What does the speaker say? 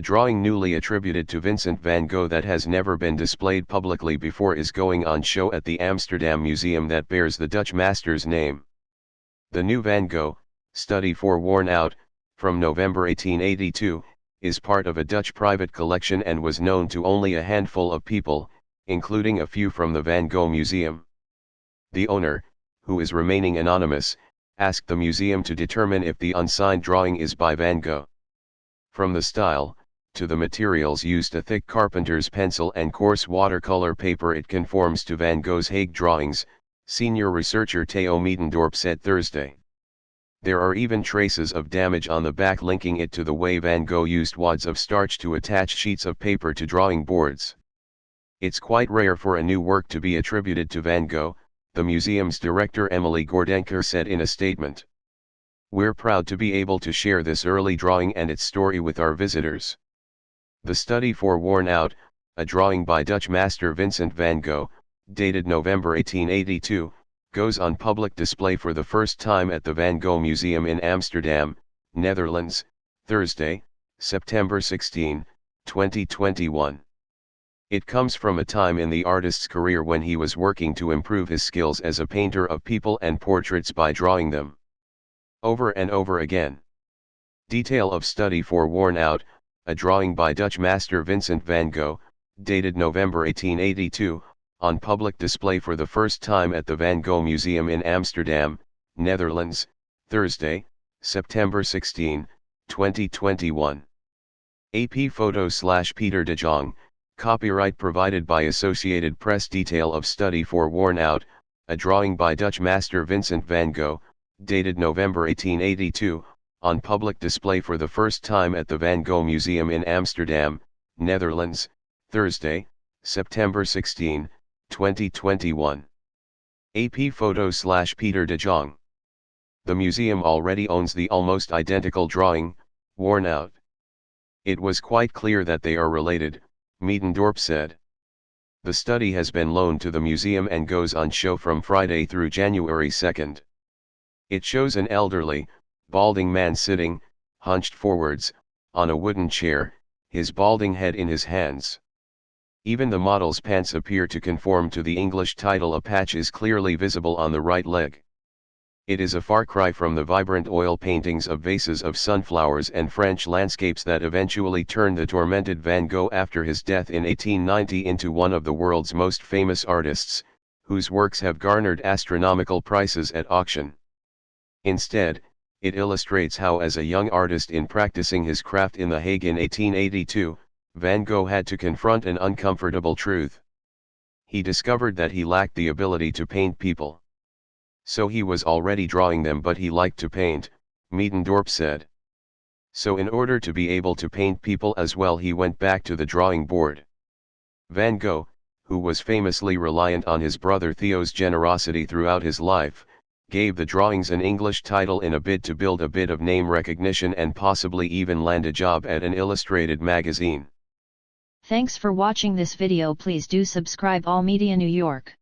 A drawing newly attributed to Vincent van Gogh that has never been displayed publicly before is going on show at the Amsterdam Museum that bears the Dutch master's name. The new Van Gogh, Study for Worn Out, from November 1882, is part of a Dutch private collection and was known to only a handful of people, including a few from the Van Gogh Museum. The owner, who is remaining anonymous, asked the museum to determine if the unsigned drawing is by Van Gogh. From the style, to the materials used, a thick carpenter's pencil and coarse watercolor paper, it conforms to Van Gogh's Hague drawings, senior researcher Teio Meedendorp said Thursday. There are even traces of damage on the back linking it to the way Van Gogh used wads of starch to attach sheets of paper to drawing boards. It's quite rare for a new work to be attributed to Van Gogh, the museum's director Emily Gordenker said in a statement. We're proud to be able to share this early drawing and its story with our visitors. The Study for Worn Out, a drawing by Dutch master Vincent van Gogh, dated November 1882, goes on public display for the first time at the Van Gogh Museum in Amsterdam, Netherlands, Thursday, September 16, 2021. It comes from a time in the artist's career when he was working to improve his skills as a painter of people and portraits by drawing them over and over again. Detail of Study for Worn Out, a drawing by Dutch master Vincent van Gogh, dated November 1882, on public display for the first time at the Van Gogh Museum in Amsterdam, Netherlands, Thursday, September 16, 2021. AP photo/Peter de Jong, copyright provided by Associated Press. Detail of Study for Worn Out, a drawing by Dutch master Vincent van Gogh, dated November 1882, on public display for the first time at the Van Gogh Museum in Amsterdam, Netherlands, Thursday, September 16, 2021. AP photo/Peter de Jong. The museum already owns the almost identical drawing, Worn Out. It was quite clear that they are related, Meedendorp said. The study has been loaned to the museum and goes on show from Friday through January 2. It shows an elderly, balding man sitting, hunched forwards, on a wooden chair, his balding head in his hands. Even the model's pants appear to conform to the English title. A patch is clearly visible on the right leg. It is a far cry from the vibrant oil paintings of vases of sunflowers and French landscapes that eventually turned the tormented Van Gogh after his death in 1890 into one of the world's most famous artists, whose works have garnered astronomical prices at auction. Instead, it illustrates how, as a young artist in practicing his craft in The Hague in 1882, Van Gogh had to confront an uncomfortable truth. He discovered that he lacked the ability to paint people. So he was already drawing them, but he liked to paint, Meedendorp said. So in order to be able to paint people as well, he went back to the drawing board. Van Gogh, who was famously reliant on his brother Theo's generosity throughout his life, gave the drawings an English title in a bid to build a bit of name recognition and possibly even land a job at an illustrated magazine. Thanks for watching this video. Please do subscribe All Media New York.